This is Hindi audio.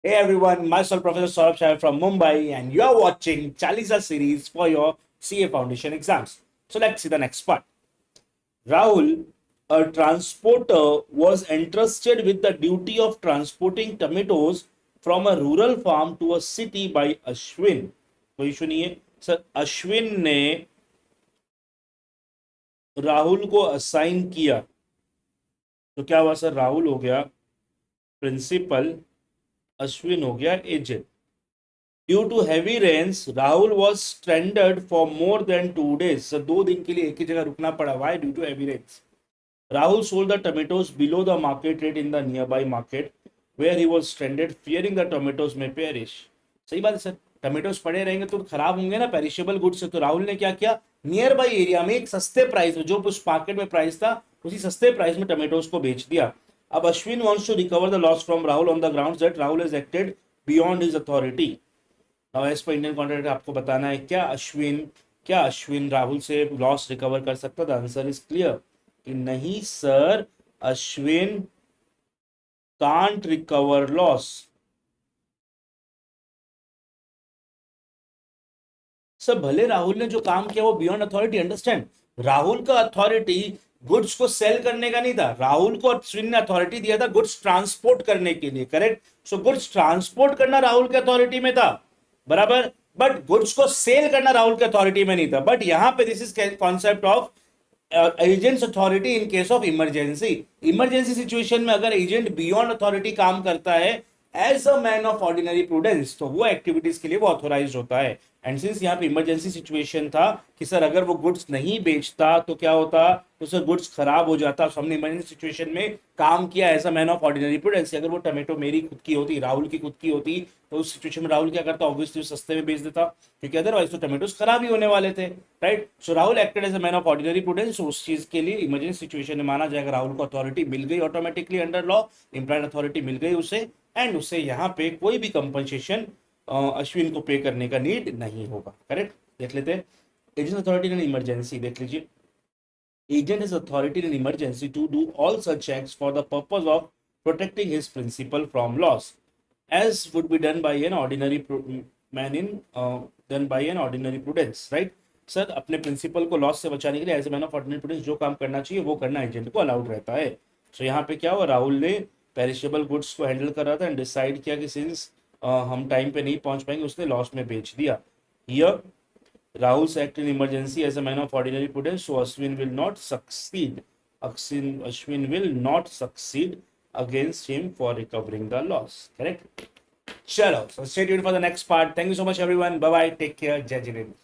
Hey everyone, myself Professor Saurabh Shah from Mumbai, and you're watching Chalisa series for your CA Foundation exams. So let's see the next part. Rahul, a transporter, was entrusted with the duty of transporting tomatoes from a rural farm to a city by Ashwin. कोई इशू नहीं है सर. अश्विन ने राहुल को असाइन किया, तो क्या हुआ सर? राहुल हो गया प्रिंसिपल, अश्विन हो गया agent. Due to heavy rains Rahul was stranded for more than 2 days. Sir 2 दिन के लिए एक ही जगह रुकना पड़ा. Why? Due to heavy rains. Rahul sold the tomatoes below the market rate in the nearby market where he was stranded fearing the tomatoes may perish. सही बात है सर. टमेटोज पड़े रहेंगे तो खराब होंगे ना, पेरिशेबल गुड्स से. तो राहुल ने क्या किया, नियर बाई एरिया में एक सस्ते प्राइस में, जो उस मार्केट में प्राइस था उसी सस्ते प्राइस में टमेटोज को बेच दिया. अब Ashwin wants to recover the loss from Rahul on the ground that Rahul has acted beyond his authority. Now as per Indian contract आपको बताना है क्या अश्विन राहुल से लॉस रिकवर कर सकता? द आंसर इज क्लियर कि नहीं sir, Ashwin can't recover loss. Sir भले राहुल ने जो काम किया वो बियॉन्ड अथॉरिटी, अंडरस्टैंड. राहुल का अथॉरिटी गुड्स को सेल करने का नहीं था. राहुल को अश्विन ने अथॉरिटी दिया था गुड्स ट्रांसपोर्ट करने के लिए, करेक्ट. सो गुड्स ट्रांसपोर्ट करना राहुल के अथॉरिटी में था, बराबर. बट गुड्स को सेल करना राहुल के अथॉरिटी में नहीं था. बट यहां पे this is concept of agents authority in case of emergency. Emergency situation में अगर एजेंट बियॉन्ड अथॉरिटी काम करता है as a man of ordinary prudence, तो वो एक्टिविटीज के लिए वो ऑथोराइज होता है. एंड सिंस यहाँ पे इमरजेंसी सिचुएशन था कि सर अगर वो गुड्स नहीं बेचता तो क्या होता, तो सर गुड्स खराब हो जाता. तो हमने इमरजेंसी सिचुएशन में काम किया as a man of ordinary prudence. अगर वो टमेटो मेरी खुद की होती, राहुल की खुद की होती, तो उस सिचुएशन में राहुल क्या करता? ऑब्वियसली सस्ते में बेच देता, क्योंकि अदरवाइज तो टमेटोज खराब ही होने वाले थे, right. So Rahul acted as a man of ordinary prudence. उस चीज के लिए इमरजेंसी सिचुएशन में माना जाएगा राहुल को अथॉरिटी मिल गई automatically under law, implied authority मिल गई उसे. एंड उससे यहाँ पे कोई भी कंपनसेशन अश्विन को पे करने का नीड नहीं होगा, करेक्ट. देख लेते हैं एजेंट अथॉरिटी इन इमरजेंसी. देख लीजिए, agent is authority in emergency to do all such acts for the purpose of protecting his principal from loss, as would be done by an ordinary man in done by an ordinary prudence, right. सर अपने प्रिंसिपल को लॉस से बचाने के लिए as a man of ordinary prudence जो काम करना चाहिए वो करना एजेंट को अलाउड रहता है. सो यहाँ पे क्या हुआ, राहुल ने पेरिशेबल गुड्स को हैंडल कर रहा था एंड डिसाइड किया कि सिंस हम टाइम पे नहीं पहुंच पाएंगे, उसने लॉस में बेच दिया. Here Rahul's act in emergency as a man of ordinary prudence, so Ashwin will not succeed. Ashwin will not succeed against him for recovering the loss. Correct? Chalo. So stay tuned for the next part. Thank you so much, everyone. Bye bye. Take care. Jai Jinesh.